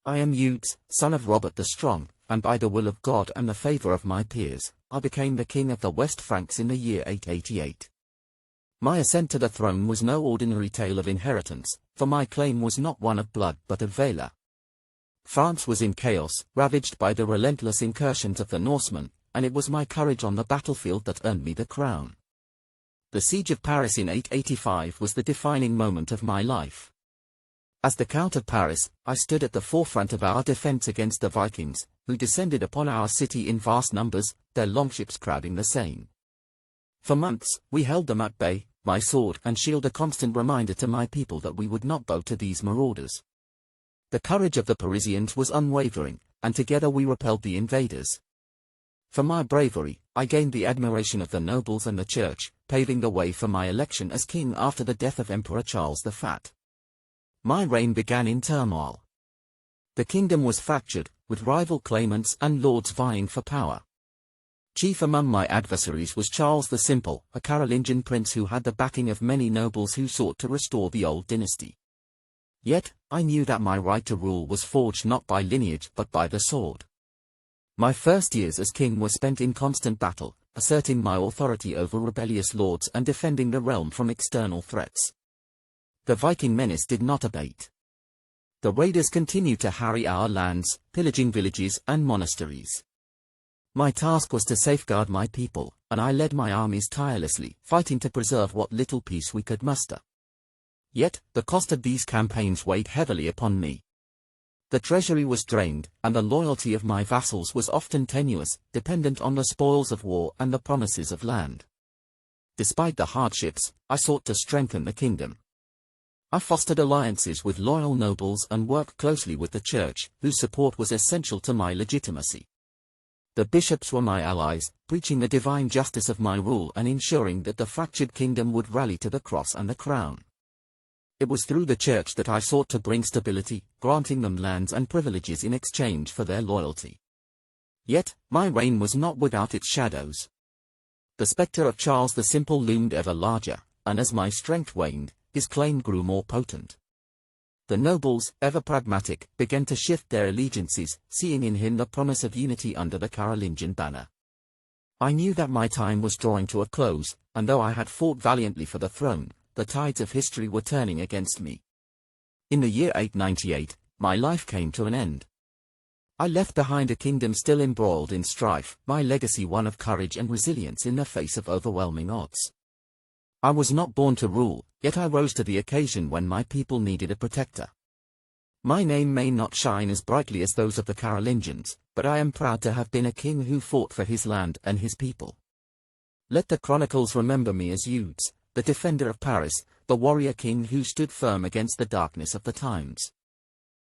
I am Eudes, son of Robert the Strong, and by the will of God and the favour of my peers, I became the king of the West Franks in the year 888. My ascent to the throne was no ordinary tale of inheritance, for my claim was not one of blood but of valor. France was in chaos, ravaged by the relentless incursions of the Norsemen, and it was my courage on the battlefield that earned me the crown. The siege of Paris in 885 was the defining moment of my life. As the Count of Paris, I stood at the forefront of our defense against the Vikings, who descended upon our city in vast numbers, their longships crowding the Seine. For months, we held them at bay, my sword and shield a constant reminder to my people that we would not bow to these marauders. The courage of the Parisians was unwavering, and together we repelled the invaders. For my bravery, I gained the admiration of the nobles and the church, paving the way for my election as king after the death of Emperor Charles the Fat. My reign began in turmoil. The kingdom was fractured, with rival claimants and lords vying for power. Chief among my adversaries was Charles the Simple, a Carolingian prince who had the backing of many nobles who sought to restore the old dynasty. Yet, I knew that my right to rule was forged not by lineage but by the sword. My first years as king were spent in constant battle, asserting my authority over rebellious lords and defending the realm from external threats. The Viking menace did not abate. The raiders continued to harry our lands, pillaging villages and monasteries. My task was to safeguard my people, and I led my armies tirelessly, fighting to preserve what little peace we could muster. Yet, the cost of these campaigns weighed heavily upon me. The treasury was drained, and the loyalty of my vassals was often tenuous, dependent on the spoils of war and the promises of land. Despite the hardships, I sought to strengthen the kingdom. I fostered alliances with loyal nobles and worked closely with the church, whose support was essential to my legitimacy. The bishops were my allies, preaching the divine justice of my rule and ensuring that the fractured kingdom would rally to the cross and the crown. It was through the church that I sought to bring stability, granting them lands and privileges in exchange for their loyalty. Yet, my reign was not without its shadows. The spectre of Charles the Simple loomed ever larger, and as my strength waned, his claim grew more potent. The nobles, ever pragmatic, began to shift their allegiances, seeing in him the promise of unity under the Carolingian banner. I knew that my time was drawing to a close, and though I had fought valiantly for the throne, the tides of history were turning against me. In the year 898, my life came to an end. I left behind a kingdom still embroiled in strife, my legacy one of courage and resilience in the face of overwhelming odds. I was not born to rule, yet I rose to the occasion when my people needed a protector. My name may not shine as brightly as those of the Carolingians, but I am proud to have been a king who fought for his land and his people. Let the chronicles remember me as Eudes, the defender of Paris, the warrior king who stood firm against the darkness of the times.